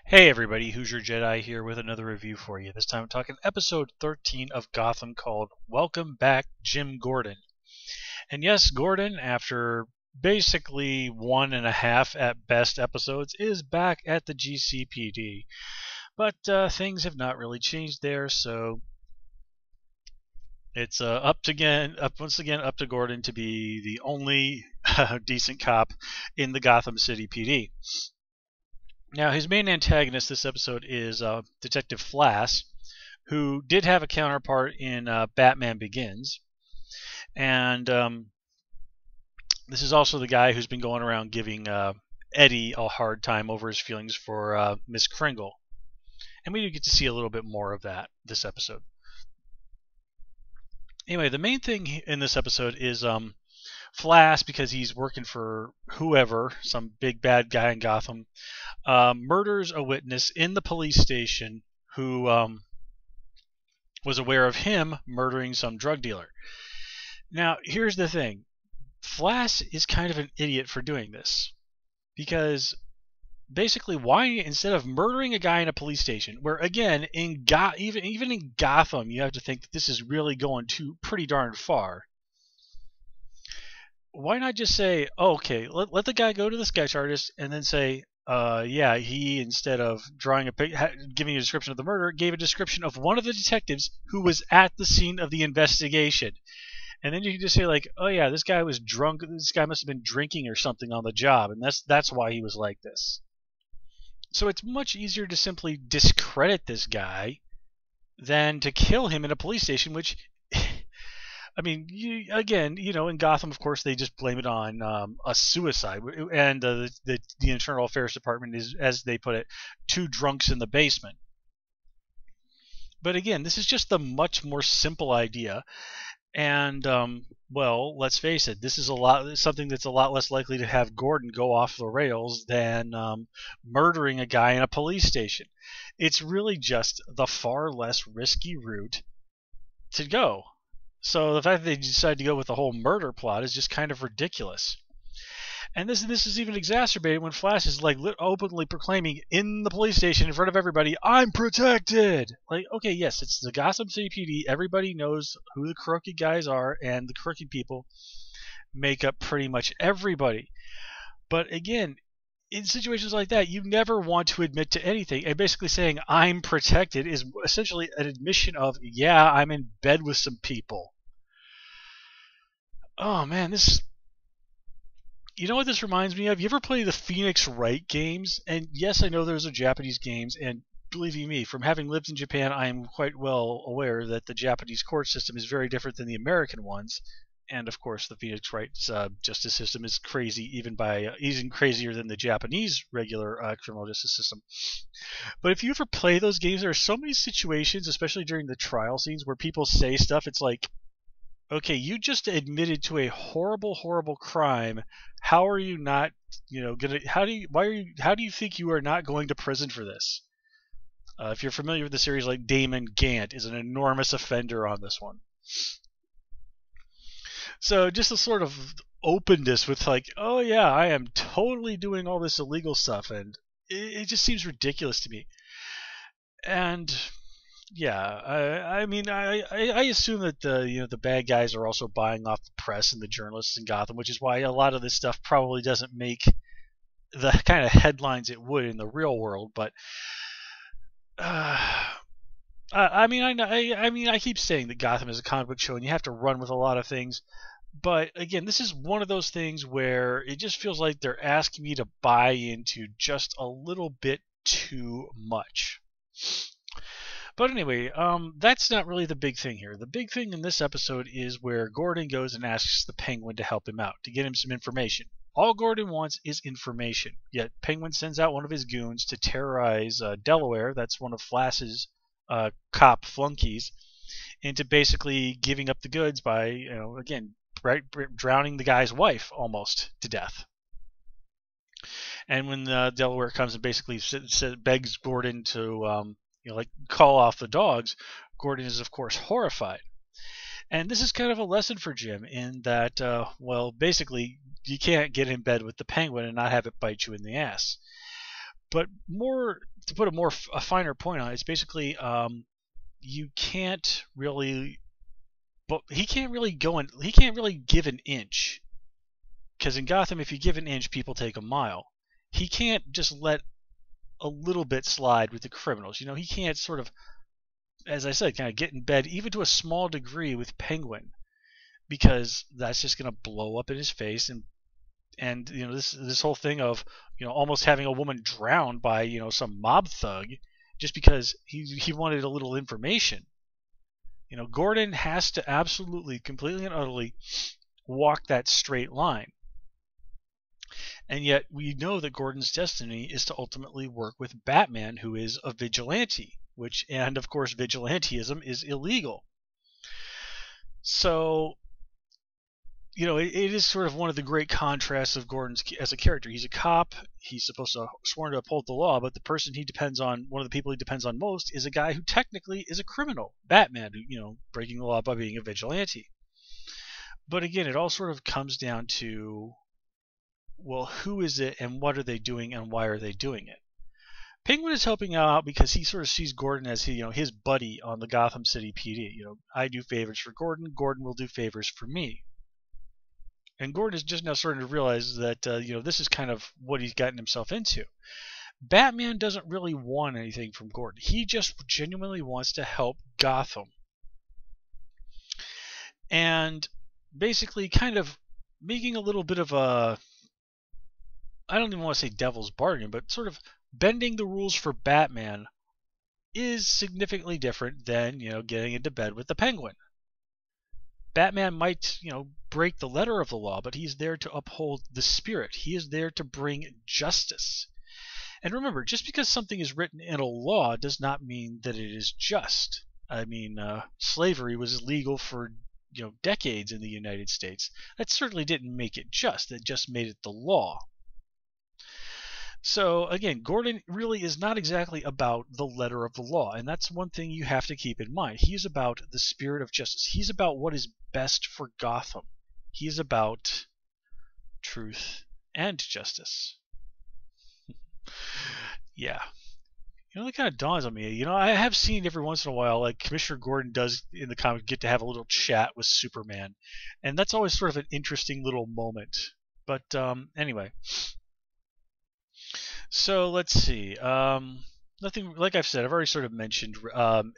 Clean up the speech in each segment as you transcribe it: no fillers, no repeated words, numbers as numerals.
Hey everybody, Hoosier Jedi here with another review for you. This time I'm talking episode 13 of Gotham called Welcome Back, Jim Gordon. And yes, Gordon, after basically 1.5 at best episodes, is back at the GCPD. But things have not really changed there, so it's once again up to Gordon to be the only decent cop in the Gotham City PD. Now, his main antagonist this episode is Detective Flass, who did have a counterpart in Batman Begins. And this is also the guy who's been going around giving Eddie a hard time over his feelings for Miss Kringle. And we do get to see a little bit more of that this episode. Anyway, the main thing in this episode is Flass, because he's working for whoever, some big bad guy in Gotham, murders a witness in the police station who was aware of him murdering some drug dealer. Now, here's the thing. Flass is kind of an idiot for doing this. Because basically, why, instead of murdering a guy in a police station, where again, even in Gotham, you have to think that this is really going pretty darn far. Why not just say, oh, okay, let the guy go to the sketch artist and then say, yeah, he, instead of giving a description of the murder, gave a description of one of the detectives who was at the scene of the investigation. And then you can just say, like, oh yeah, this guy was drunk, this guy must have been drinking or something on the job, and that's why he was like this. So it's much easier to simply discredit this guy than to kill him in a police station, which I mean, in Gotham, of course, they just blame it on a suicide, and the Internal Affairs Department is, as they put it, two drunks in the basement. But again, this is just a much more simple idea, and well, let's face it, this is something that's a lot less likely to have Gordon go off the rails than murdering a guy in a police station. It's really just the far less risky route to go. So the fact that they decided to go with the whole murder plot is just kind of ridiculous. And this is even exacerbated when Flash is like openly proclaiming in the police station in front of everybody, "I'm protected." Like, okay, yes, it's the Gotham City PD. Everybody knows who the crooked guys are, and the crooked people make up pretty much everybody. But again, in situations like that, you never want to admit to anything. And basically saying "I'm protected" is essentially an admission of, yeah, I'm in bed with some people. Oh man, this. You know what this reminds me of? You ever play the Phoenix Wright games? And yes, I know those are Japanese games, and believe you me, from having lived in Japan, I am quite well aware that the Japanese court system is very different than the American ones. And of course, the Phoenix Wright's justice system is crazy, even crazier than the Japanese regular criminal justice system. But if you ever play those games, there are so many situations, especially during the trial scenes, where people say stuff. It's like, okay, you just admitted to a horrible, horrible crime. How are you not, gonna? How do you think you are not going to prison for this? If you're familiar with the series, like Damon Gant is an enormous offender on this one. So just a sort of openness with like, oh yeah, I am totally doing all this illegal stuff, and it just seems ridiculous to me. And yeah, I mean, I assume that the bad guys are also buying off the press and the journalists in Gotham, which is why a lot of this stuff probably doesn't make the kind of headlines it would in the real world. But I mean, I keep saying that Gotham is a comic book show, and you have to run with a lot of things. But again, this is one of those things where it just feels like they're asking me to buy into just a little bit too much. But anyway, that's not really the big thing here. The big thing in this episode is where Gordon goes and asks the Penguin to help him out, to get him some information. All Gordon wants is information, yet Penguin sends out one of his goons to terrorize Delaware, that's one of Flass's cop flunkies, into basically giving up the goods by, again, drowning the guy's wife almost to death. And when Delaware comes and basically begs Gordon to call off the dogs, Gordon is, of course, horrified. And this is kind of a lesson for Jim in that, well, basically, you can't get in bed with the Penguin and not have it bite you in the ass. But more to put a finer point on it, it's basically you can't really, but he can't really he can't really give an inch, because in Gotham, if you give an inch, people take a mile. He can't just let a little bit slide with the criminals. He can't sort of, as I said, kind of get in bed, even to a small degree, with Penguin, because that's just going to blow up in his face. And this whole thing of almost having a woman drowned by some mob thug just because he wanted a little information. Gordan has to absolutely, completely and utterly walk that straight line. And yet we know that Gordan's destiny is to ultimately work with Batman, who is a vigilante, and of course vigilantism is illegal. So it is sort of one of the great contrasts of Gordan as a character. He's a cop. He's sworn to uphold the law, but one of the people he depends on most, is a guy who technically is a criminal, Batman, who, breaking the law by being a vigilante. But again, it all sort of comes down to, well, who is it and what are they doing and why are they doing it? Penguin is helping out because he sort of sees Gordan as his buddy on the Gotham City PD. I do favors for Gordan. Gordan will do favors for me. And Gordan is just now starting to realize that this is kind of what he's gotten himself into. Batman doesn't really want anything from Gordan. He just genuinely wants to help Gotham. And basically kind of making a little bit of a, I don't even want to say devil's bargain, but sort of bending the rules for Batman is significantly different than, getting into bed with the Penguin. Batman might, break the letter of the law, but he's there to uphold the spirit. He is there to bring justice. And remember, just because something is written in a law does not mean that it is just. I mean, slavery was illegal for, decades in the United States. That certainly didn't make it just. It just made it the law. So again, Gordan really is not exactly about the letter of the law, and that's one thing you have to keep in mind. He's about the spirit of justice. He's about what is best for Gotham. He's about truth and justice. Yeah. That kind of dawns on me. I have seen every once in a while, like Commissioner Gordan does in the comic, get to have a little chat with Superman, and that's always sort of an interesting little moment. But anyway. So let's see. Nothing, like I've said, I've already sort of mentioned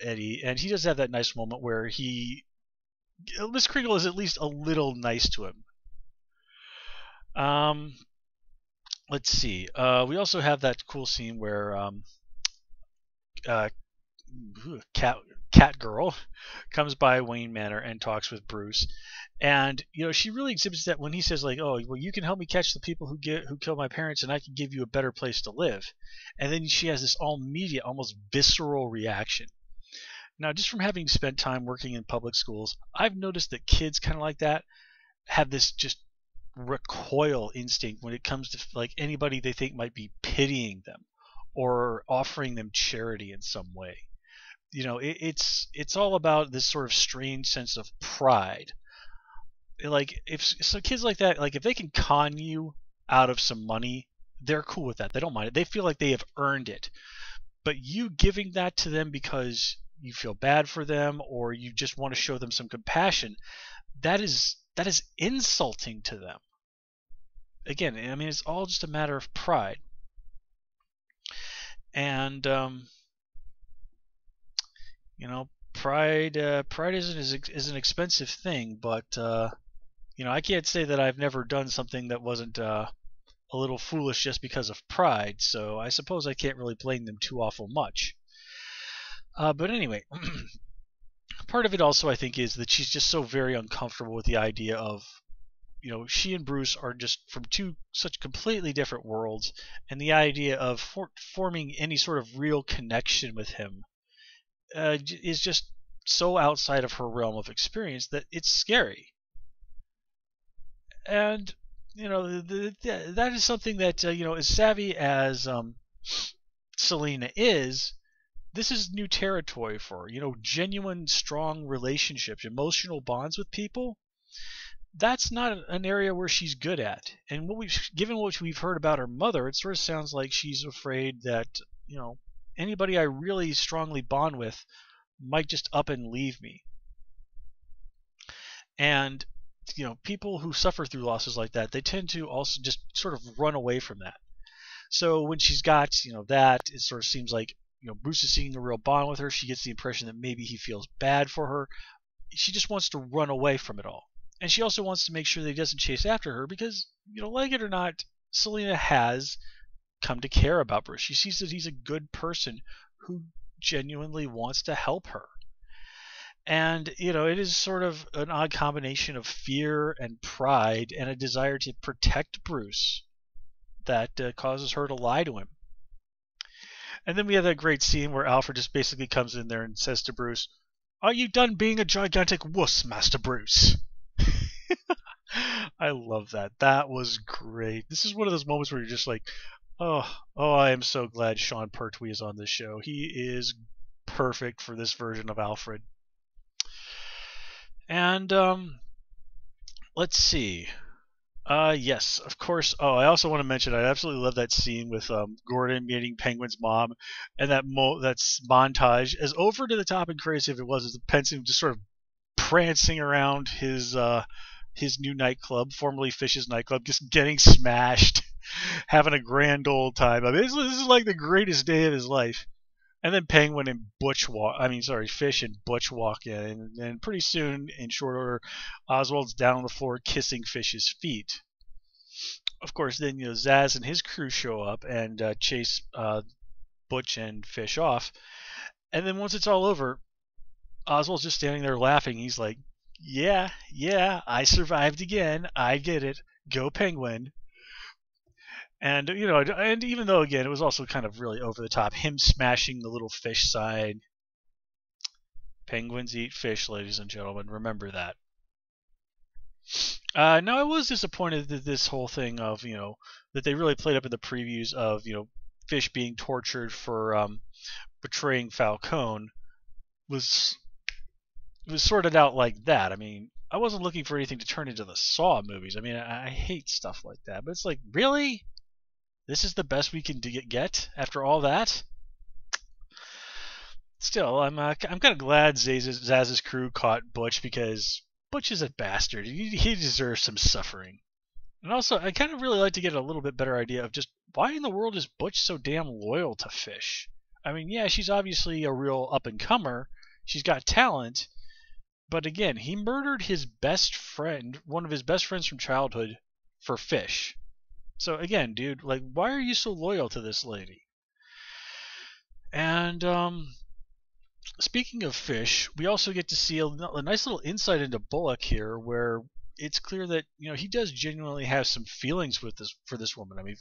Eddie, and he does have that nice moment where Miss Kringle is at least a little nice to him. Let's see. We also have that cool scene where Cat Girl comes by Wayne Manor and talks with Bruce, and she really exhibits that when he says, like, oh, well, you can help me catch the people who killed my parents, and I can give you a better place to live. And then she has this immediate, almost visceral reaction. Now, just from having spent time working in public schools, I've noticed that kids kind of like that have this just recoil instinct when it comes to like anybody they think might be pitying them or offering them charity in some way. It's all about this sort of strange sense of pride. Like, kids like that, like if they can con you out of some money, they're cool with that. They don't mind it. They feel like they have earned it. But you giving that to them because you feel bad for them or you just want to show them some compassion, that is insulting to them. Again, I mean, it's all just a matter of pride. And pride is an expensive thing, but I can't say that I've never done something that wasn't a little foolish just because of pride, so I suppose I can't really blame them too awful much. But anyway, part of it also, I think, is that she's just so very uncomfortable with the idea of, she and Bruce are just from two such completely different worlds, and the idea of forming any sort of real connection with him is just so outside of her realm of experience that it's scary. And that is something that as savvy as Selina is, this is new territory for her. Genuine, strong relationships, emotional bonds with people. that's not an area where she's good at. And given what we've heard about her mother, it sort of sounds like she's afraid that, anybody I really strongly bond with might just up and leave me. And people who suffer through losses like that, they tend to also just sort of run away from that. So when she's got that, it sort of seems like Bruce is seeing a real bond with her. She gets the impression that maybe he feels bad for her. She just wants to run away from it all. And she also wants to make sure that he doesn't chase after her because, like it or not, Selena has come to care about Bruce. She sees that he's a good person who genuinely wants to help her. And, it is sort of an odd combination of fear and pride and a desire to protect Bruce that causes her to lie to him. And then we have that great scene where Alfred just basically comes in there and says to Bruce, "Are you done being a gigantic wuss, Master Bruce?" I love that. That was great. This is one of those moments where you're just like, oh, I am so glad Sean Pertwee is on this show. He is perfect for this version of Alfred. And let's see. Yes, of course. Oh, I also want to mention I absolutely love that scene with Gordan meeting Penguin's mom, and that's montage, as over to the top and crazy as it was, as the Penguin just sort of prancing around his new nightclub, formerly Fish's nightclub, just getting smashed, having a grand old time. I mean, this is like the greatest day of his life. And then Penguin and Fish and Butch walk in, and pretty soon, in short order, Oswald's down on the floor kissing Fish's feet. Of course, then Zaz and his crew show up and chase Butch and Fish off. And then once it's all over, Oswald's just standing there laughing. He's like, "Yeah, I survived again. I get it. Go Penguin." And and even though again it was also kind of really over the top, him smashing the little fish sign. Penguins eat fish, ladies and gentlemen. Remember that. Now I was disappointed that this whole thing of that they really played up in the previews of Fish being tortured for betraying Falcone was sorted out like that. I mean, I wasn't looking for anything to turn into the Saw movies. I mean, I hate stuff like that, but it's like, really? This is the best we can get after all that? Still, I'm kind of glad Zaz's crew caught Butch, because Butch is a bastard. He deserves some suffering. And also, I kind of really like to get a little bit better idea of just why in the world is Butch so damn loyal to Fish? I mean, yeah, she's obviously a real up-and-comer. She's got talent. But again, he murdered his best friend, one of his best friends from childhood, for Fish. So again, dude, like, why are you so loyal to this lady? And speaking of Fish, we also get to see a nice little insight into Bullock here, where it's clear that he does genuinely have some feelings for this woman. I mean,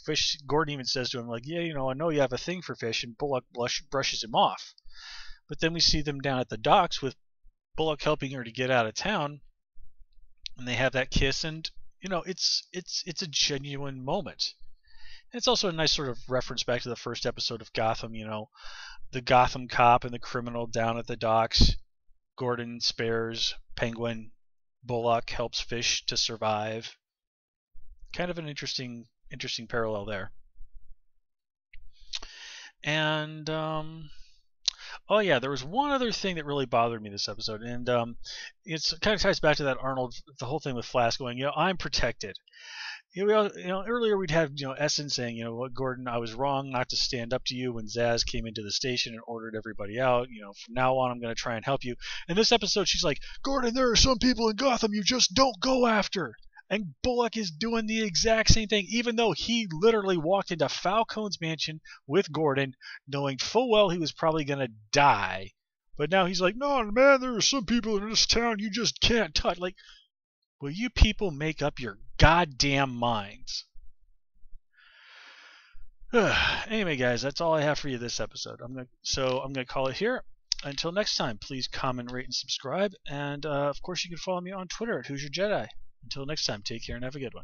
Gordan even says to him, like, "Yeah, I know you have a thing for Fish," and Bullock brushes him off. But then we see them down at the docks with Bullock helping her to get out of town, and they have that kiss, and it's a genuine moment. And it's also a nice sort of reference back to the first episode of Gotham. The Gotham cop and the criminal down at the docks. Gordan spares Penguin. Bullock helps Fish to survive. Kind of an interesting parallel there. And oh yeah, there was one other thing that really bothered me this episode, and it's kind of ties back to that Arnold, the whole thing with Flash going, I'm protected. Earlier we'd have Essen saying, "What, Gordan, I was wrong not to stand up to you when Zaz came into the station and ordered everybody out. From now on I'm going to try and help you." In this episode, she's like, "Gordan, there are some people in Gotham you just don't go after." And Bullock is doing the exact same thing, even though he literally walked into Falcone's mansion with Gordan, knowing full well he was probably going to die. But now he's like, "No, man, there are some people in this town you just can't touch." Like, will you people make up your goddamn minds? Anyway, guys, that's all I have for you this episode. I'm gonna call it here. Until next time, please comment, rate, and subscribe. And of course, you can follow me on Twitter at Who's Your Jedi. Until next time, take care and have a good one.